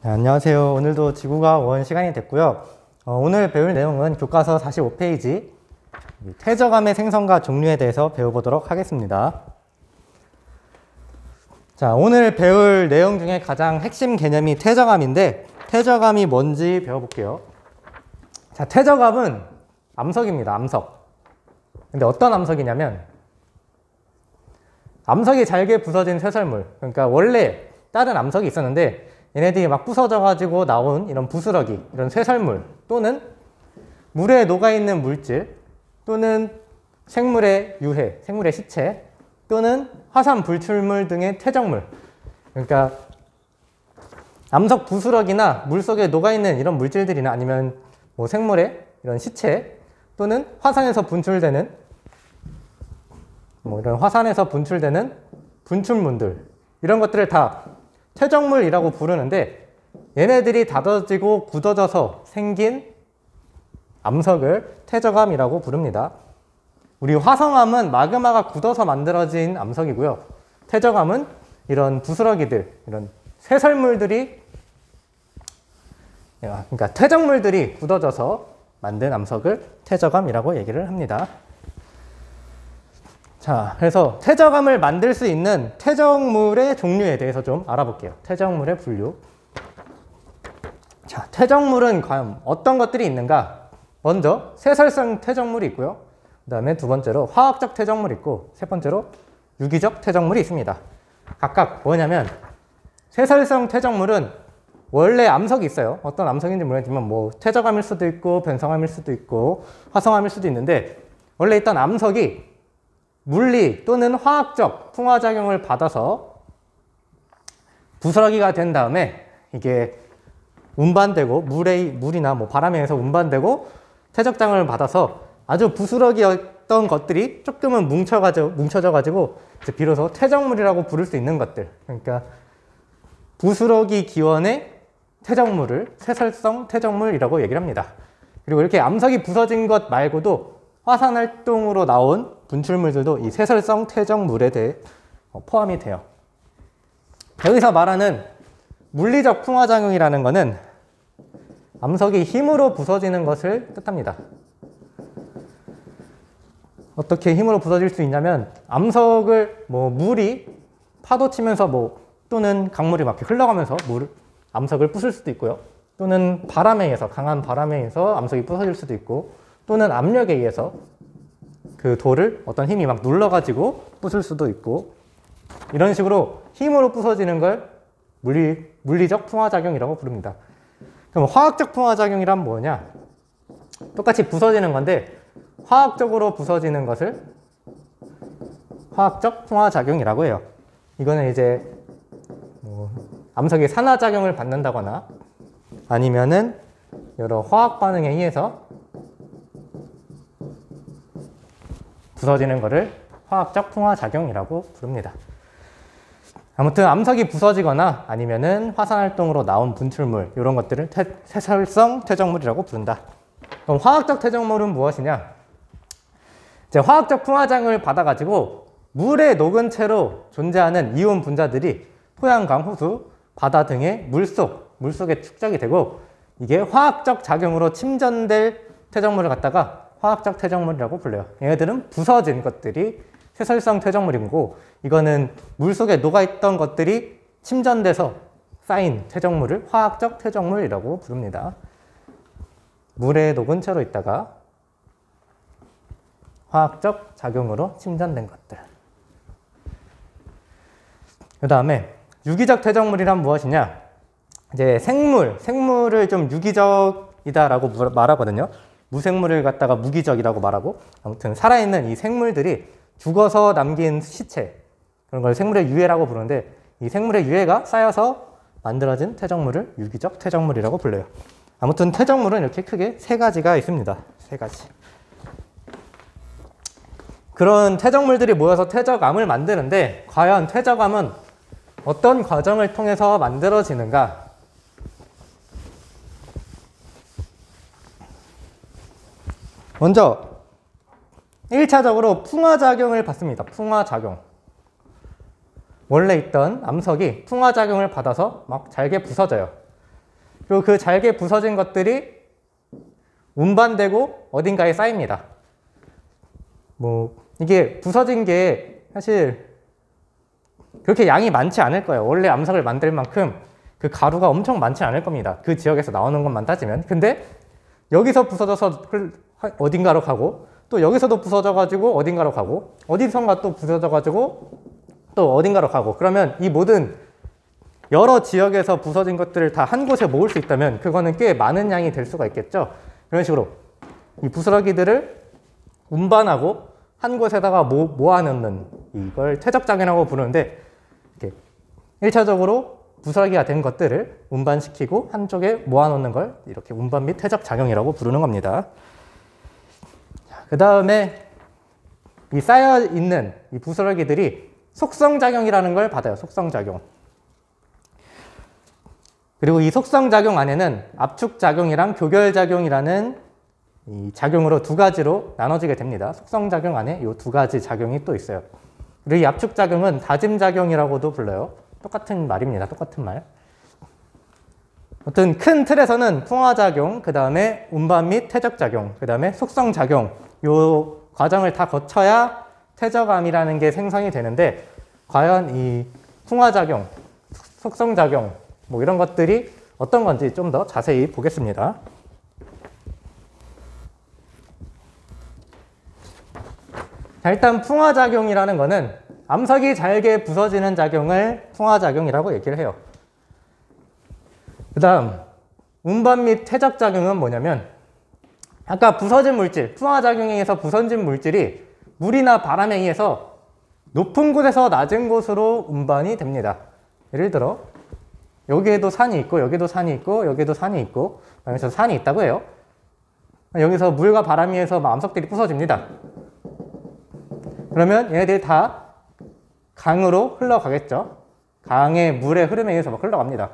네, 안녕하세요. 오늘도 지구과학 5원 시간이 됐고요. 오늘 배울 내용은 교과서 45페이지 퇴적암의 생성과 종류에 대해서 배워보도록 하겠습니다. 자, 오늘 배울 내용 중에 가장 핵심 개념이 퇴적암인데 퇴적암이 뭔지 배워볼게요. 자, 퇴적암은 암석입니다. 암석. 근데 어떤 암석이냐면 암석이 잘게 부서진 쇠설물. 그러니까 원래 다른 암석이 있었는데 얘네들이 막 부서져가지고 나온 이런 부스러기, 이런 쇠설물 또는 물에 녹아있는 물질 또는 생물의 유해, 생물의 시체 또는 화산 불출물 등의 퇴적물. 그러니까 암석 부스러기나 물속에 녹아있는 이런 물질들이나 아니면 뭐 생물의 이런 시체 또는 화산에서 분출되는 이런 화산에서 분출되는 분출물들, 이런 것들을 다 퇴적물이라고 부르는데 얘네들이 다져지고 굳어져서 생긴 암석을 퇴적암이라고 부릅니다. 우리 화성암은 마그마가 굳어서 만들어진 암석이고요. 퇴적암은 이런 부스러기들, 이런 쇠설물들이, 그러니까 퇴적물들이 굳어져서 만든 암석을 퇴적암이라고 얘기를 합니다. 자, 그래서 퇴적암을 만들 수 있는 퇴적물의 종류에 대해서 좀 알아볼게요. 퇴적물의 분류. 자, 퇴적물은 과연 어떤 것들이 있는가? 먼저 쇠설성 퇴적물이 있고요. 그 다음에 두 번째로 화학적 퇴적물이 있고, 세 번째로 유기적 퇴적물이 있습니다. 각각 뭐냐면 쇠설성 퇴적물은 원래 암석이 있어요. 어떤 암석인지 모르겠지만 뭐 퇴적암일 수도 있고 변성암일 수도 있고 화성암일 수도 있는데 원래 있던 암석이 물리 또는 화학적 풍화작용을 받아서 부스러기가 된 다음에 이게 운반되고 물이나 뭐 바람에 의해서 운반되고 퇴적장을 받아서 아주 부스러기였던 것들이 조금은 뭉쳐져 가지고 비로소 퇴적물이라고 부를 수 있는 것들. 그러니까 부스러기 기원의 퇴적물을 쇠설성 퇴적물이라고 얘기를 합니다. 그리고 이렇게 암석이 부서진 것 말고도 화산 활동으로 나온 분출물들도 이 쇠설성 퇴적물에 대해 포함이 돼요. 여기서 말하는 물리적 풍화작용이라는 것은 암석이 힘으로 부서지는 것을 뜻합니다. 어떻게 힘으로 부서질 수 있냐면 암석을 물이 파도 치면서 또는 강물이 막 흘러가면서 암석을 부술 수도 있고요. 또는 바람에 의해서, 강한 바람에 의해서 암석이 부서질 수도 있고, 또는 압력에 의해서 그 돌을 어떤 힘이 막 눌러가지고 부술 수도 있고, 이런 식으로 힘으로 부서지는 걸 물리적 풍화작용이라고 부릅니다. 그럼 화학적 풍화작용이란 뭐냐? 똑같이 부서지는 건데 화학적으로 부서지는 것을 화학적 풍화작용이라고 해요. 이거는 이제 암석이 산화작용을 받는다거나 아니면은 여러 화학 반응에 의해서 부서지는 것을 화학적 풍화작용이라고 부릅니다. 아무튼 암석이 부서지거나 아니면은 화산 활동으로 나온 분출물, 이런 것들을 쇠설성 퇴적물이라고 부른다. 그럼 화학적 퇴적물은 무엇이냐? 이제 화학적 풍화작용을 받아가지고 물에 녹은 채로 존재하는 이온 분자들이 토양강, 호수, 바다 등의 물속에 축적이 되고 이게 화학적 작용으로 침전될 퇴적물을 갖다가 화학적 퇴적물이라고 불러요. 얘네들은 부서진 것들이 쇠설성 퇴적물이고 이거는 물속에 녹아있던 것들이 침전돼서 쌓인 퇴적물을 화학적 퇴적물이라고 부릅니다. 물에 녹은 채로 있다가 화학적 작용으로 침전된 것들. 그 다음에 유기적 퇴적물이란 무엇이냐? 이제 생물을 좀 유기적이다라고 말하거든요. 무생물을 갖다가 무기적이라고 말하고, 아무튼 살아있는 이 생물들이 죽어서 남긴 시체, 그런 걸 생물의 유해라고 부르는데 이 생물의 유해가 쌓여서 만들어진 퇴적물을 유기적 퇴적물이라고 불러요. 아무튼 퇴적물은 이렇게 크게 세 가지가 있습니다. 세 가지. 그런 퇴적물들이 모여서 퇴적암을 만드는데 과연 퇴적암은 어떤 과정을 통해서 만들어지는가? 먼저 1차적으로 풍화작용을 받습니다. 풍화작용. 원래 있던 암석이 풍화작용을 받아서 막 잘게 부서져요. 그리고 그 잘게 부서진 것들이 운반되고 어딘가에 쌓입니다. 뭐 이게 부서진 게 사실 그렇게 양이 많지 않을 거예요. 원래 암석을 만들 만큼 그 가루가 엄청 많지 않을 겁니다. 그 지역에서 나오는 것만 따지면. 근데 여기서 부서져서 어딘가로 가고, 또 여기서도 부서져가지고 어딘가로 가고, 어디선가 또 부서져가지고 또 어딘가로 가고, 그러면 이 모든 여러 지역에서 부서진 것들을 다 한 곳에 모을 수 있다면 그거는 꽤 많은 양이 될 수가 있겠죠. 이런 식으로 이 부스러기들을 운반하고 한 곳에다가 모아놓는, 이걸 퇴적작용이라고 부르는데, 이렇게 1차적으로 부스러기가 된 것들을 운반시키고 한쪽에 모아놓는 걸 이렇게 운반 및 퇴적작용이라고 부르는 겁니다. 그 다음에 이 쌓여있는 이 부스러기들이 속성작용이라는 걸 받아요. 속성작용. 그리고 이 속성작용 안에는 압축작용이랑 교결작용이라는 이 작용으로 두 가지로 나눠지게 됩니다. 속성작용 안에 이 두 가지 작용이 또 있어요. 그리고 이 압축작용은 다짐작용이라고도 불러요. 똑같은 말입니다. 똑같은 말. 어떤 큰 틀에서는 풍화작용, 그 다음에 운반 및 퇴적작용, 그 다음에 속성작용, 이 과정을 다 거쳐야 퇴적암이라는 게 생성이 되는데, 과연 이 풍화작용, 속성작용, 뭐 이런 것들이 어떤 건지 좀 더 자세히 보겠습니다. 자, 일단 풍화작용이라는 거는 암석이 잘게 부서지는 작용을 풍화작용이라고 얘기를 해요. 그 다음 운반 및 퇴적작용은 뭐냐면, 아까 부서진 물질, 풍화작용에 의해서 부서진 물질이 물이나 바람에 의해서 높은 곳에서 낮은 곳으로 운반이 됩니다. 예를 들어 여기에도 산이 있고, 여기도 산이 있고, 여기도 산이 있고, 여기서 산이 있다고 해요. 여기서 물과 바람에 의해서 암석들이 부서집니다. 그러면 얘네들이 다 강으로 흘러가겠죠. 강의 물의 흐름에 의해서 막 흘러갑니다.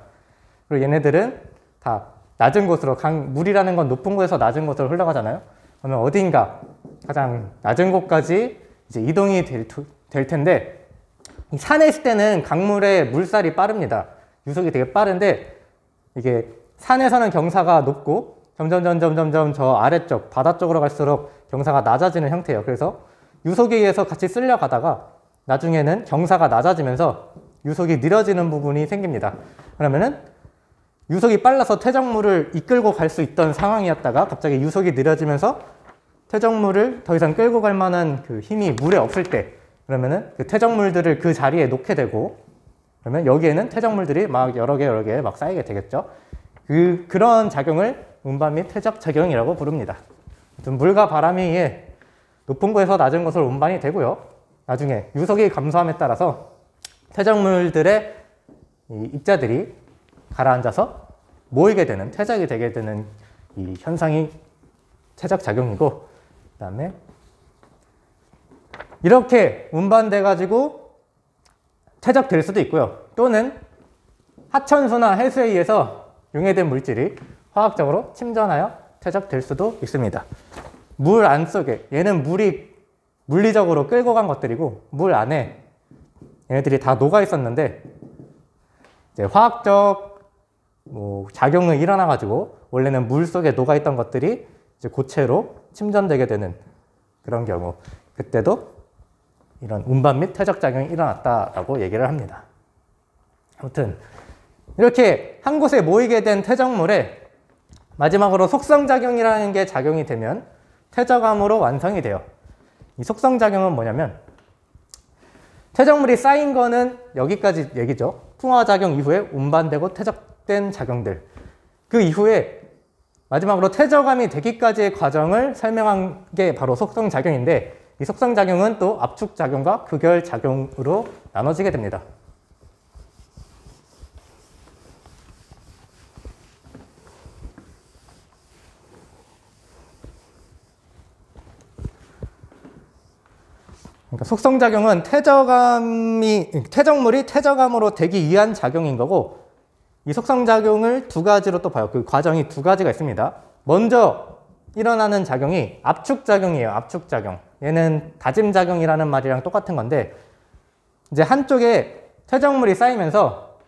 그리고 얘네들은 다 낮은 곳으로, 물이라는 건 높은 곳에서 낮은 곳으로 흘러가잖아요. 그러면 어딘가 가장 낮은 곳까지 이제 이동이 될 텐데, 이 산에 있을 때는 강물의 물살이 빠릅니다. 유속이 되게 빠른데, 이게 산에서는 경사가 높고 점점 저 아래쪽 바다 쪽으로 갈수록 경사가 낮아지는 형태예요. 그래서 유속에 의해서 같이 쓸려가다가 나중에는 경사가 낮아지면서 유속이 느려지는 부분이 생깁니다. 그러면은 유속이 빨라서 퇴적물을 이끌고 갈 수 있던 상황이었다가 갑자기 유속이 느려지면서 퇴적물을 더 이상 끌고 갈 만한 그 힘이 물에 없을 때, 그러면은 그 퇴적물들을 그 자리에 놓게 되고, 그러면 여기에는 퇴적물들이 막 여러 개 막 쌓이게 되겠죠. 그런 작용을 운반 및 퇴적작용이라고 부릅니다. 물과 바람에 의해 높은 곳에서 낮은 곳으로 운반이 되고요. 나중에 유속이 감소함에 따라서 퇴적물들의 입자들이 가라앉아서 모이게 되는, 퇴적이 되게 되는 이 현상이 퇴적작용이고, 그 다음에 이렇게 운반돼 가지고 퇴적될 수도 있고요. 또는 하천수나 해수에 의해서 용해된 물질이 화학적으로 침전하여 퇴적될 수도 있습니다. 물 안 속에, 얘는 물이 물리적으로 끌고 간 것들이고, 물 안에 얘네들이 다 녹아 있었는데 이제 화학적 작용이 일어나 가지고 원래는 물 속에 녹아 있던 것들이 이제 고체로 침전되게 되는 그런 경우, 그때도 이런 운반 및 퇴적작용이 일어났다라고 얘기를 합니다. 아무튼 이렇게 한 곳에 모이게 된 퇴적물에 마지막으로 속성작용이라는 게 작용이 되면 퇴적암으로 완성이 돼요. 이 속성작용은 뭐냐면, 퇴적물이 쌓인 거는 여기까지 얘기죠. 풍화작용 이후에 운반되고 퇴적된 작용들. 그 이후에 마지막으로 퇴적암이 되기까지의 과정을 설명한 게 바로 속성작용인데, 이 속성작용은 또 압축작용과 극열작용으로 나눠지게 됩니다. 그러니까 속성작용은 퇴적물이 퇴적암으로 되기 위한 작용인 거고, 이 속성작용을 두 가지로 또 봐요. 그 과정이 두 가지가 있습니다. 먼저 일어나는 작용이 압축작용이에요. 압축작용. 얘는 다짐작용이라는 말이랑 똑같은 건데, 이제 한쪽에 퇴적물이 쌓이면서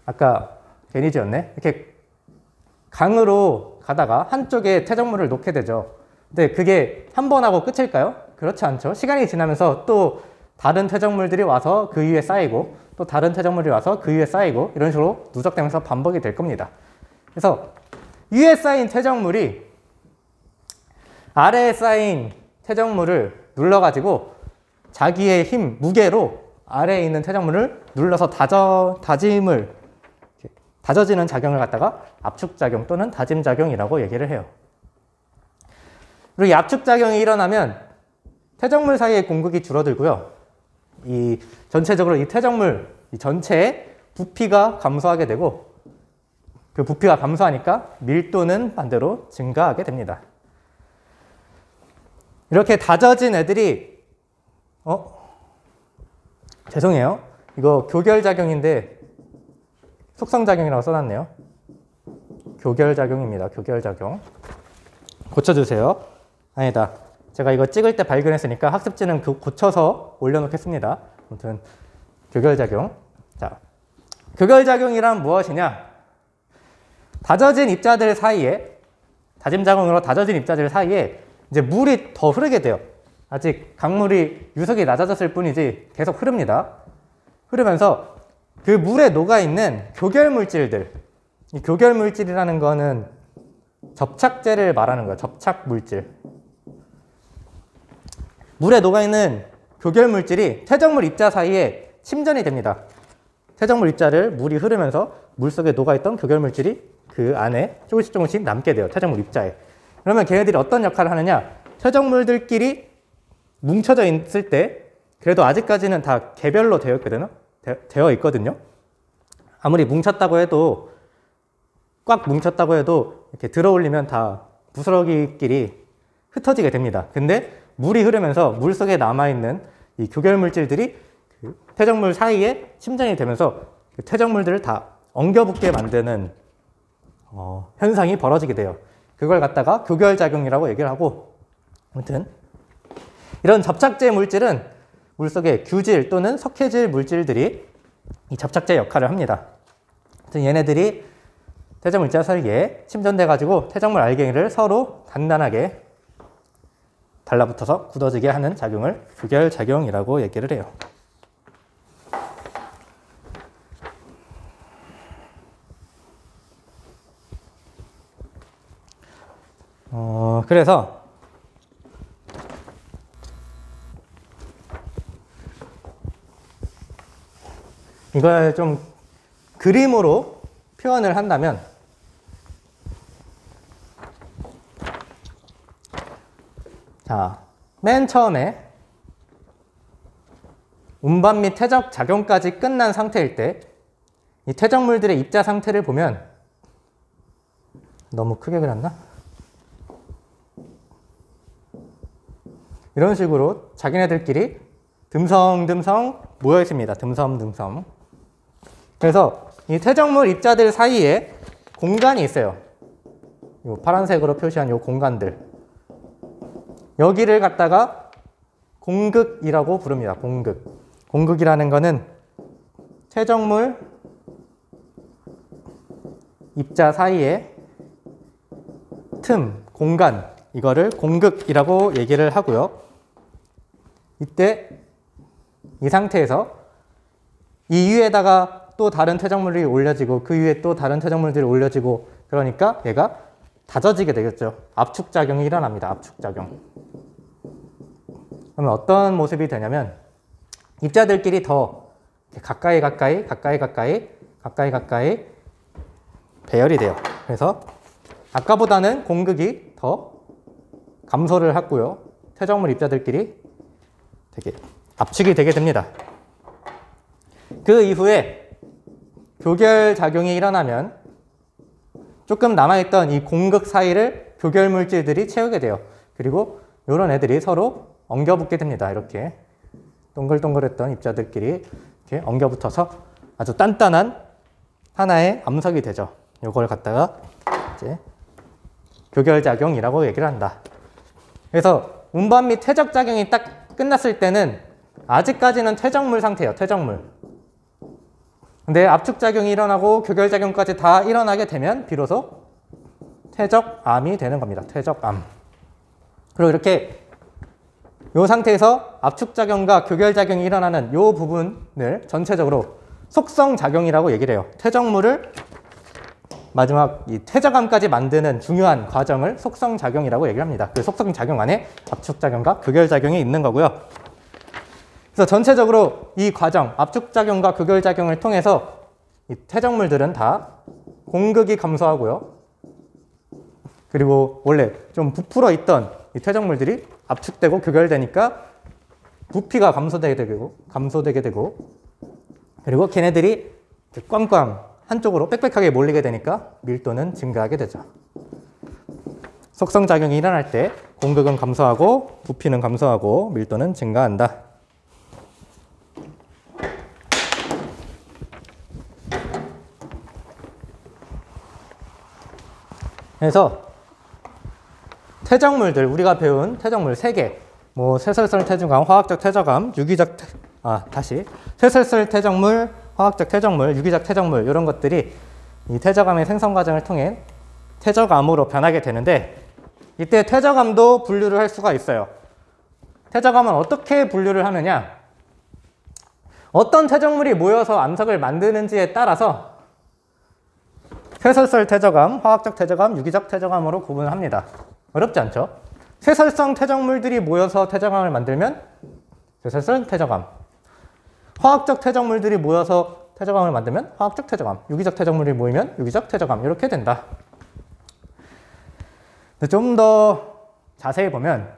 아까 괜히 지었네. 이렇게 강으로 가다가 한쪽에 퇴적물을 놓게 되죠. 근데 그게 한 번 하고 끝일까요? 그렇지 않죠. 시간이 지나면서 또 다른 퇴적물들이 와서 그 위에 쌓이고 또 다른 퇴적물이 와서 그 위에 쌓이고 이런 식으로 누적되면서 반복이 될 겁니다. 그래서 위에 쌓인 퇴적물이 아래에 쌓인 퇴적물을 눌러가지고 자기의 힘, 무게로 아래에 있는 퇴적물을 눌러서 다져지는 작용을 갖다가 압축작용 또는 다짐작용이라고 얘기를 해요. 그리고 이 압축작용이 일어나면 퇴적물 사이의 공극이 줄어들고요. 이 전체적으로 이 퇴적물 이 전체의 부피가 감소하게 되고 그 부피가 감소하니까 밀도는 반대로 증가하게 됩니다. 이렇게 다져진 애들이 죄송해요. 이거 교결작용인데 속성작용이라고 써놨네요. 교결작용입니다. 교결작용. 고쳐주세요. 아니다. 제가 이거 찍을 때 발견했으니까 학습지는 고쳐서 올려놓겠습니다. 아무튼 교결작용. 자, 교결작용이란 무엇이냐? 다져진 입자들 사이에 다짐작용으로 다져진 입자들 사이에 이제 물이 더 흐르게 돼요. 아직 강물이 유속이 낮아졌을 뿐이지 계속 흐릅니다. 흐르면서 그 물에 녹아있는 교결물질들, 이 교결물질이라는 거는 접착제를 말하는 거예요. 접착물질. 물에 녹아있는 교결물질이 퇴적물 입자 사이에 침전이 됩니다. 퇴적물 입자를 물이 흐르면서 물속에 녹아있던 교결물질이 그 안에 조금씩 남게 돼요. 퇴적물 입자에. 그러면 걔네들이 어떤 역할을 하느냐? 퇴적물들끼리 뭉쳐져 있을 때 그래도 아직까지는 다 개별로 되어 있거든요. 아무리 뭉쳤다고 해도 꽉 뭉쳤다고 해도 이렇게 들어올리면 다 부스러기끼리 흩어지게 됩니다. 근데 물이 흐르면서 물 속에 남아있는 이 교결물질들이 그 퇴적물 사이에 침전이 되면서 그 퇴적물들을 다 엉겨붙게 만드는 현상이 벌어지게 돼요. 그걸 갖다가 교결작용이라고 얘기를 하고, 아무튼 이런 접착제 물질은 물속에 규질 또는 석회질 물질들이 이 접착제 역할을 합니다. 아무튼 얘네들이 퇴적물 입자 사이에 침전돼 가지고 퇴적물 알갱이를 서로 단단하게 달라붙어서 굳어지게 하는 작용을 규결작용이라고 얘기를 해요. 그래서 이걸 좀 그림으로 표현을 한다면 자, 맨 처음에 운반 및 퇴적 작용까지 끝난 상태일 때 이 퇴적물들의 입자 상태를 보면 너무 크게 그렸나? 이런 식으로 자기네들끼리 듬성듬성 모여 있습니다. 듬성듬성. 그래서 이 퇴적물 입자들 사이에 공간이 있어요. 이 파란색으로 표시한 이 공간들. 여기를 갖다가 공극이라고 부릅니다. 공극. 공극이라는 거는 퇴적물 입자 사이에 틈, 공간, 이거를 공극이라고 얘기를 하고요. 이때 이 상태에서 이 위에다가 또 다른 퇴적물이 올려지고 그 위에 또 다른 퇴적물들이 올려지고 그러니까 얘가 다져지게 되겠죠. 압축작용이 일어납니다. 압축작용. 그러면 어떤 모습이 되냐면 입자들끼리 더 가까이 배열이 돼요. 그래서 아까보다는 공극이 더 감소를 하고요. 퇴적물 입자들끼리 되게 압축이 되게 됩니다. 그 이후에 교결작용이 일어나면 조금 남아있던 이 공극 사이를 교결물질들이 채우게 돼요. 그리고 이런 애들이 서로 엉겨붙게 됩니다. 이렇게 동글동글했던 입자들끼리 이렇게 엉겨붙어서 아주 단단한 하나의 암석이 되죠. 이걸 갖다가 이제 교결작용이라고 얘기를 한다. 그래서 운반 및 퇴적작용이 딱 끝났을 때는 아직까지는 퇴적물 상태예요. 퇴적물. 근데 압축작용이 일어나고 교결작용까지 다 일어나게 되면 비로소 퇴적암이 되는 겁니다. 퇴적암. 그리고 이렇게 이 상태에서 압축작용과 교결작용이 일어나는 이 부분을 전체적으로 속성작용이라고 얘기를 해요. 퇴적물을 마지막 이 퇴적암까지 만드는 중요한 과정을 속성작용이라고 얘기를 합니다. 그 속성작용 안에 압축작용과 교결작용이 있는 거고요. 그래서 전체적으로 이 과정, 압축작용과 교결작용을 통해서 이 퇴적물들은 다 공극이 감소하고요. 그리고 원래 좀 부풀어 있던 이 퇴적물들이 압축되고 교결되니까 부피가 감소되게 되고 그리고 걔네들이 꽝꽝 한쪽으로 빽빽하게 몰리게 되니까 밀도는 증가하게 되죠. 속성작용이 일어날 때 공극은 감소하고 부피는 감소하고 밀도는 증가한다. 그래서 퇴적물들, 우리가 배운 퇴적물 3개, 뭐 쇠설설 퇴적암, 화학적 퇴적암, 유기적 쇠설설 퇴적물, 화학적 퇴적물, 유기적 퇴적물 이런 것들이 이 퇴적암의 생성 과정을 통해 퇴적암으로 변하게 되는데 이때 퇴적암도 분류를 할 수가 있어요. 퇴적암은 어떻게 분류를 하느냐? 어떤 퇴적물이 모여서 암석을 만드는지에 따라서 쇠설설 퇴적암, 화학적 퇴적암, 유기적 퇴적암으로 구분합니다. 어렵지 않죠? 쇠설성 퇴적물들이 모여서 퇴적암을 만들면 쇠설설 퇴적암, 화학적 퇴적물들이 모여서 퇴적암을 만들면 화학적 퇴적암, 유기적 퇴적물이 모이면 유기적 퇴적암 이렇게 된다. 좀 더 자세히 보면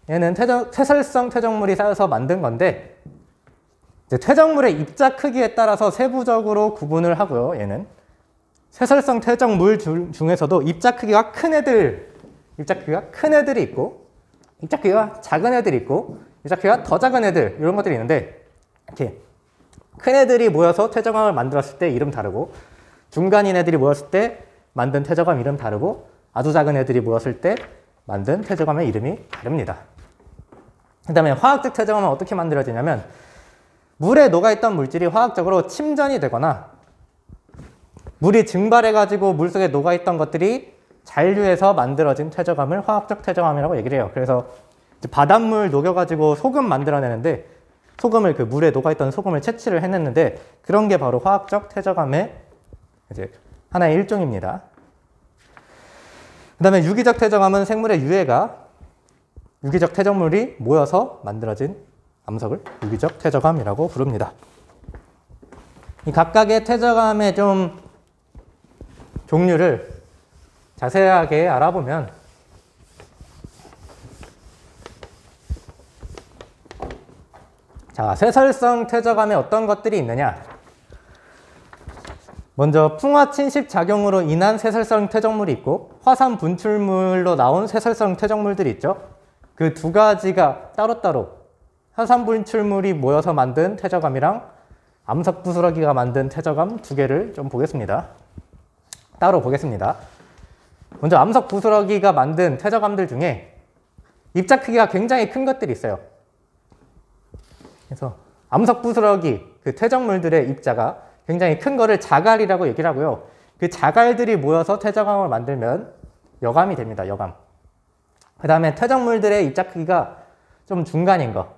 얘는 쇠설성 퇴적물이 쌓여서 만든 건데 이제 퇴적물의 입자 크기에 따라서 세부적으로 구분을 하고요. 얘는 쇠설성 퇴적물 중에서도 입자 크기가 큰 애들이 있고 입자 크기가 작은 애들이 있고 입자 크기가 더 작은 애들 이런 것들이 있는데 이렇게 큰 애들이 모여서 퇴적암을 만들었을 때 이름 다르고 중간인 애들이 모였을 때 만든 퇴적암 이름 다르고 아주 작은 애들이 모였을 때 만든 퇴적암의 이름이 다릅니다. 그 다음에 화학적 퇴적암은 어떻게 만들어지냐면 물에 녹아있던 물질이 화학적으로 침전이 되거나 물이 증발해가지고 물속에 녹아있던 것들이 잔류해서 만들어진 퇴적암을 화학적 퇴적암이라고 얘기를 해요. 그래서 바닷물 녹여가지고 소금 만들어내는데 소금을 그 물에 녹아있던 소금을 채취를 해냈는데 그런 게 바로 화학적 퇴적암의 이제 하나의 일종입니다. 그 다음에 유기적 퇴적암은 생물의 유해가 유기적 퇴적물이 모여서 만들어진 암석을 유기적 퇴적암이라고 부릅니다. 이 각각의 퇴적암의 좀 종류를 자세하게 알아보면 자, 쇠설성 퇴적암에 어떤 것들이 있느냐? 먼저 풍화 침식 작용으로 인한 쇠설성 퇴적물이 있고 화산 분출물로 나온 쇠설성 퇴적물들이 있죠. 그 두 가지가 따로따로 화산 분출물이 모여서 만든 퇴적암이랑 암석 부스러기가 만든 퇴적암 두 개를 좀 보겠습니다. 따로 보겠습니다. 먼저 암석 부스러기가 만든 퇴적암들 중에 입자 크기가 굉장히 큰 것들이 있어요. 그래서 암석 부스러기, 그 퇴적물들의 입자가 굉장히 큰 거를 자갈이라고 얘기를 하고요. 그 자갈들이 모여서 퇴적암을 만들면 여감이 됩니다. 여감. 그 다음에 퇴적물들의 입자 크기가 좀 중간인 거.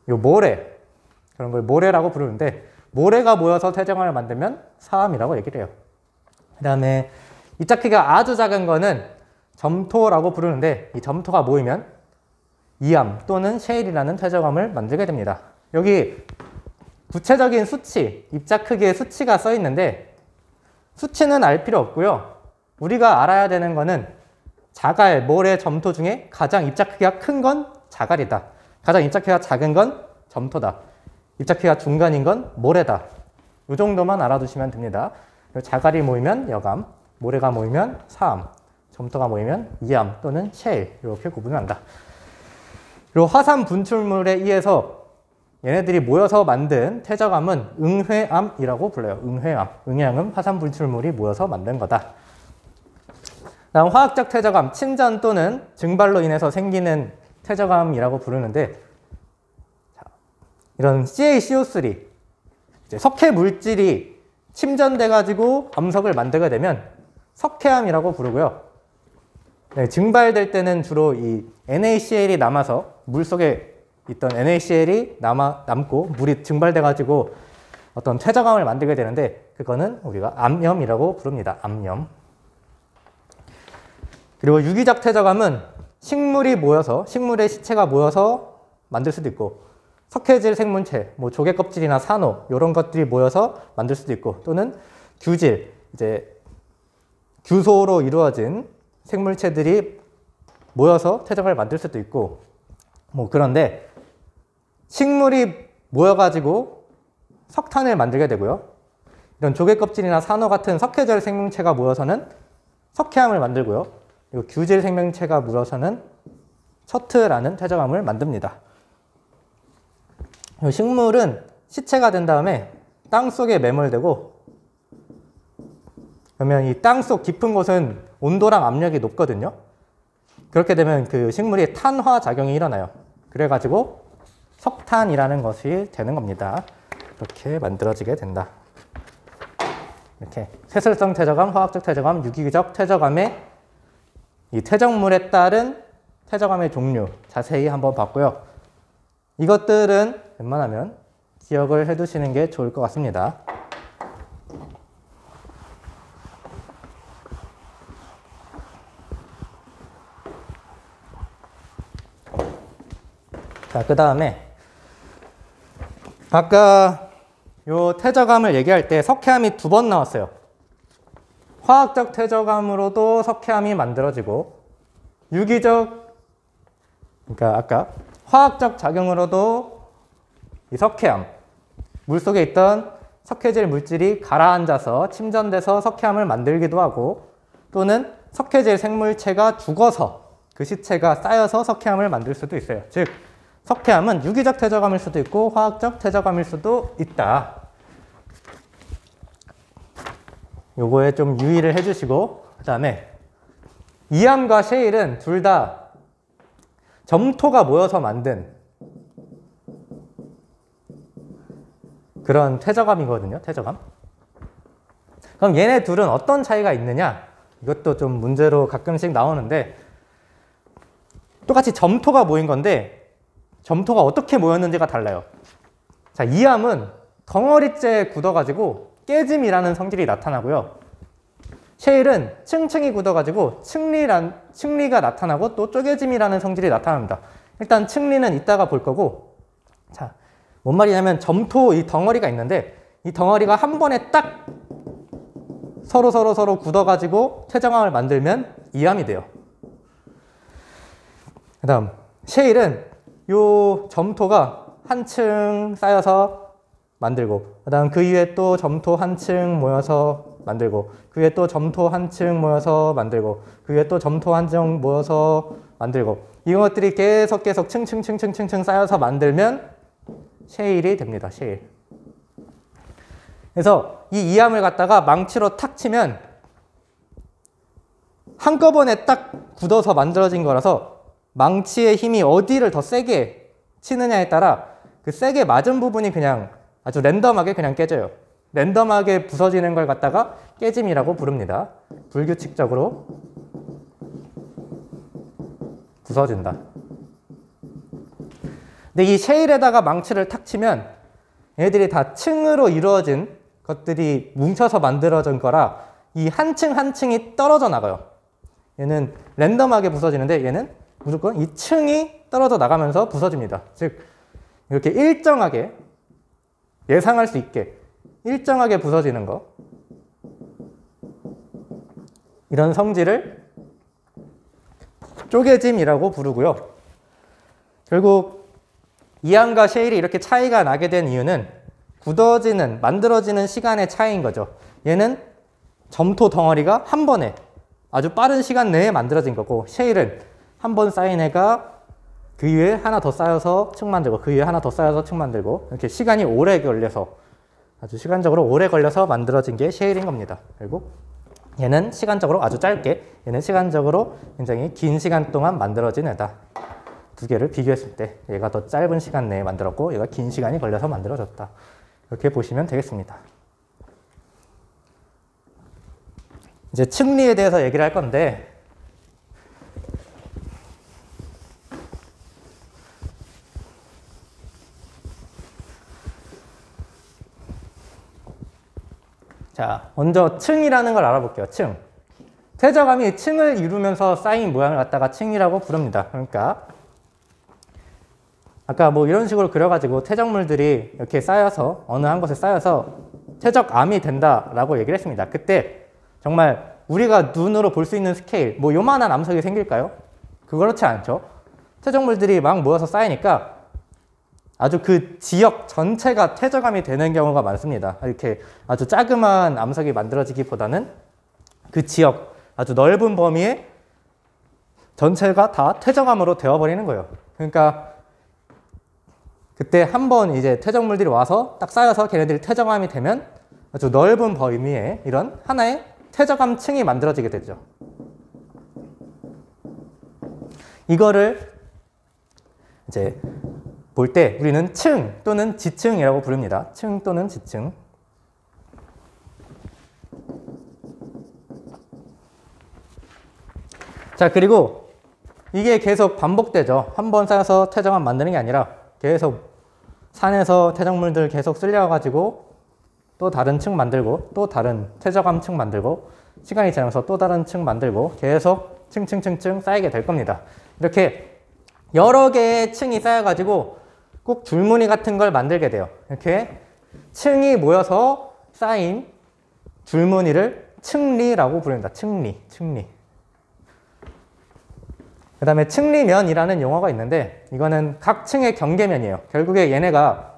요 모래. 그런 걸 모래라고 부르는데 모래가 모여서 퇴적암을 만들면 사암이라고 얘기를 해요. 그 다음에 입자 크기가 아주 작은 거는 점토라고 부르는데 이 점토가 모이면 이암 또는 셰일이라는 퇴적암을 만들게 됩니다. 여기 구체적인 수치, 입자 크기의 수치가 써 있는데 수치는 알 필요 없고요. 우리가 알아야 되는 거는 자갈, 모래, 점토 중에 가장 입자 크기가 큰 건 자갈이다. 가장 입자 크기가 작은 건 점토다. 입자 크기가 중간인 건 모래다. 이 정도만 알아두시면 됩니다. 자갈이 모이면 여감, 모래가 모이면 사암, 점토가 모이면 이암 또는 셰일 이렇게 구분을 한다. 그리고 화산 분출물에 의해서 얘네들이 모여서 만든 퇴적암은 응회암이라고 불러요. 응회암. 응회암은 화산 분출물이 모여서 만든 거다. 다음 화학적 퇴적암, 침전 또는 증발로 인해서 생기는 퇴적암이라고 부르는데 이런 CaCO3, 이제 석회 물질이 침전돼 가지고 암석을 만들게 되면 석회암이라고 부르고요. 네, 증발될 때는 주로 이 NaCl이 남아서 물 속에 있던 NaCl이 남고 물이 증발돼 가지고 어떤 퇴적암을 만들게 되는데 그거는 우리가 암염이라고 부릅니다. 암염. 그리고 유기적 퇴적암은 식물의 시체가 모여서 만들 수도 있고 석회질 생물체, 뭐 조개 껍질이나 산호 이런 것들이 모여서 만들 수도 있고 또는 규질, 이제 규소로 이루어진 생물체들이 모여서 퇴적을 만들 수도 있고 뭐 그런데 식물이 모여가지고 석탄을 만들게 되고요. 이런 조개 껍질이나 산호 같은 석회질 생명체가 모여서는 석회암을 만들고요. 그리고 규질 생명체가 모여서는 셔트라는 퇴적암을 만듭니다. 식물은 시체가 된 다음에 땅 속에 매몰되고 그러면 이 땅 속 깊은 곳은 온도랑 압력이 높거든요. 그렇게 되면 그 식물이 탄화 작용이 일어나요. 그래가지고 석탄이라는 것이 되는 겁니다. 이렇게 만들어지게 된다. 이렇게 세설성 퇴적암, 화학적 퇴적암, 유기적 퇴적암의 이 퇴적물에 따른 퇴적암의 종류 자세히 한번 봤고요. 이것들은 웬만하면 기억을 해두시는 게 좋을 것 같습니다. 자, 그 다음에 아까 요 퇴적암을 얘기할 때 석회암이 2번 나왔어요. 화학적 퇴적암으로도 석회암이 만들어지고 유기적, 그러니까 아까 화학적 작용으로도 이 석회암, 물속에 있던 석회질 물질이 가라앉아서 침전돼서 석회암을 만들기도 하고 또는 석회질 생물체가 죽어서 그 시체가 쌓여서 석회암을 만들 수도 있어요. 즉 석회암은 유기적 퇴적암일 수도 있고 화학적 퇴적암일 수도 있다. 요거에 좀 유의를 해주시고 그 다음에 이암과 셰일은 둘 다 점토가 모여서 만든 그런 퇴적암이거든요. 퇴적암. 그럼 얘네 둘은 어떤 차이가 있느냐? 이것도 좀 문제로 가끔씩 나오는데 똑같이 점토가 모인 건데 점토가 어떻게 모였는지가 달라요. 자, 이암은 덩어리째 굳어가지고 깨짐이라는 성질이 나타나고요. 셰일은 층층이 굳어가지고 층리가 나타나고 또 쪼개짐이라는 성질이 나타납니다. 일단 층리는 이따가 볼 거고, 자, 뭔 말이냐면 점토 이 덩어리가 있는데 이 덩어리가 한 번에 딱 서로 굳어가지고 퇴적암을 만들면 이암이 돼요. 그 다음 셰일은 요 점토가 한 층 쌓여서 만들고 그 다음 그 위에 또 점토 한 층 모여서 만들고 그 위에 또 점토 한 층 모여서 만들고 그 위에 또 점토 한 층 모여서 만들고 이것들이 계속 층층 쌓여서 만들면 셰일이 됩니다. 셰일. 그래서 이 이암을 갖다가 망치로 탁 치면 한꺼번에 딱 굳어서 만들어진 거라서 망치의 힘이 어디를 더 세게 치느냐에 따라 그 세게 맞은 부분이 그냥 아주 랜덤하게 그냥 깨져요. 랜덤하게 부서지는 걸 갖다가 깨짐이라고 부릅니다. 불규칙적으로 부서진다. 근데 이 셰일에다가 망치를 탁 치면 얘들이 다 층으로 이루어진 것들이 뭉쳐서 만들어진 거라 이 한 층 한 층이 떨어져 나가요. 얘는 랜덤하게 부서지는데 얘는 무조건 이 층이 떨어져 나가면서 부서집니다. 즉 이렇게 일정하게 예상할 수 있게 일정하게 부서지는 거, 이런 성질을 쪼개짐이라고 부르고요. 결국 이암과 셰일이 이렇게 차이가 나게 된 이유는 굳어지는, 만들어지는 시간의 차이인 거죠. 얘는 점토 덩어리가 한 번에 아주 빠른 시간 내에 만들어진 거고, 셰일은 한 번 쌓인 애가 그 위에 하나 더 쌓여서 층 만들고 그 위에 하나 더 쌓여서 층 만들고 이렇게 시간이 오래 걸려서 아주 시간적으로 오래 걸려서 만들어진 게 셰일인 겁니다. 그리고 얘는 시간적으로 아주 짧게, 얘는 시간적으로 굉장히 긴 시간 동안 만들어진 애다. 두 개를 비교했을 때 얘가 더 짧은 시간 내에 만들었고 얘가 긴 시간이 걸려서 만들어졌다. 이렇게 보시면 되겠습니다. 이제 층리에 대해서 얘기를 할 건데, 자, 먼저 층이라는 걸 알아볼게요. 층. 퇴적암이 층을 이루면서 쌓인 모양을 갖다가 층이라고 부릅니다. 그러니까 아까 뭐 이런 식으로 그려가지고 퇴적물들이 이렇게 쌓여서 어느 한 곳에 쌓여서 퇴적암이 된다라고 얘기를 했습니다. 그때 정말 우리가 눈으로 볼 수 있는 스케일, 뭐 요만한 암석이 생길까요? 그렇지 않죠. 퇴적물들이 막 모여서 쌓이니까 아주 그 지역 전체가 퇴적암이 되는 경우가 많습니다. 이렇게 아주 자그마한 암석이 만들어지기보다는 그 지역, 아주 넓은 범위에 전체가 다 퇴적암으로 되어버리는 거예요. 그러니까 그때 한번 이제 퇴적물들이 와서 딱 쌓여서 걔네들이 퇴적암이 되면 아주 넓은 범위에 이런 하나의 퇴적암층이 만들어지게 되죠. 이거를 이제 볼 때 우리는 층 또는 지층이라고 부릅니다. 층 또는 지층. 자, 그리고 이게 계속 반복되죠. 한 번 쌓아서 퇴적암 만드는 게 아니라 계속 산에서 퇴적물들 계속 쓸려가지고 또 다른 층 만들고 또 다른 퇴적암 층 만들고 시간이 지나면서 또 다른 층 만들고 계속 층층층층 쌓이게 될 겁니다. 이렇게 여러 개의 층이 쌓여가지고 꼭 줄무늬 같은 걸 만들게 돼요. 이렇게 층이 모여서 쌓인 줄무늬를 층리라고 부릅니다. 층리. 그 다음에 층리면이라는 용어가 있는데 이거는 각 층의 경계면이에요. 결국에 얘네가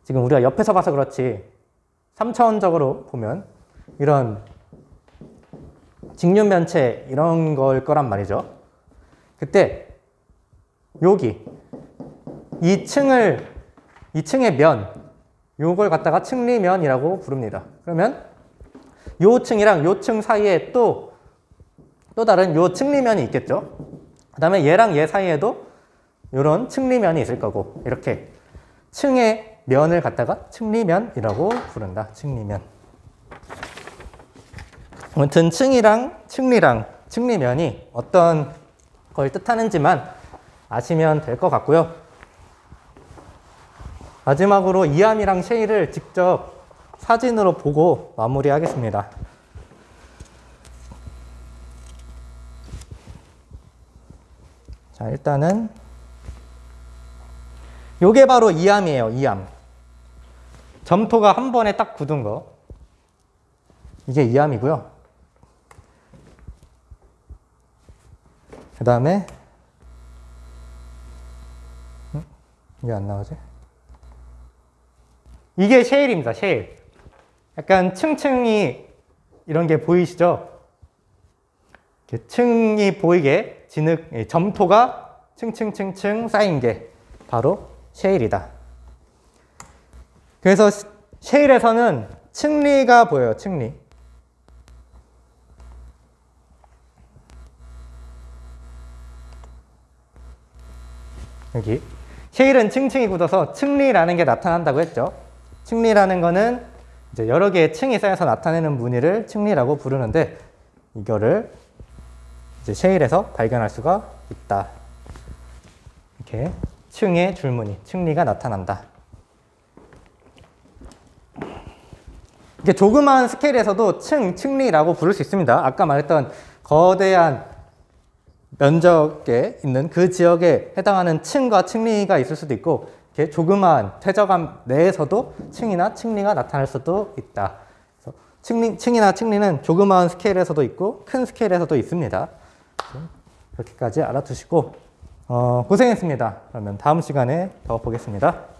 지금 우리가 옆에서 봐서 그렇지 3차원적으로 보면 이런 직륜면체 이런 걸 거란 말이죠. 그때 여기 이 층의 면, 요걸 갖다가 층리면이라고 부릅니다. 그러면 요 층이랑 요 층 사이에 또 다른 요 층리면이 있겠죠. 그 다음에 얘랑 얘 사이에도 요런 층리면이 있을 거고 이렇게 층의 면을 갖다가 층리면이라고 부른다. 층리면. 아무튼 층이랑 층리랑 층리면이 어떤 걸 뜻하는지만 아시면 될 것 같고요. 마지막으로 이암이랑 셰일을 직접 사진으로 보고 마무리하겠습니다. 자, 일단은 요게 바로 이암이에요. 이암. 점토가 한 번에 딱 굳은 거. 이게 이암이고요. 그 다음에 이게 안 나오지? 이게 셰일입니다. 셰일. 약간 층층이 이런 게 보이시죠? 이렇게 층이 보이게 점토가 층층층층 쌓인 게 바로 셰일이다. 그래서 셰일에서는 층리가 보여요. 층리. 여기 셰일은 층층이 굳어서 층리라는 게 나타난다고 했죠. 층리라는 거는 이제 여러 개의 층이 쌓여서 나타내는 무늬를 층리라고 부르는데 이거를 이제 셰일에서 발견할 수가 있다. 이렇게 층의 줄무늬, 층리가 나타난다. 이게 조그마한 스케일에서도 층리라고 부를 수 있습니다. 아까 말했던 거대한 면적에 있는 그 지역에 해당하는 층과 층리가 있을 수도 있고 이렇게 조그마한 퇴적암 내에서도 층이나 층리가 나타날 수도 있다. 그래서 층이나 층리는 조그마한 스케일에서도 있고 큰 스케일에서도 있습니다. 그렇게까지 알아두시고 고생했습니다. 그러면 다음 시간에 더 보겠습니다.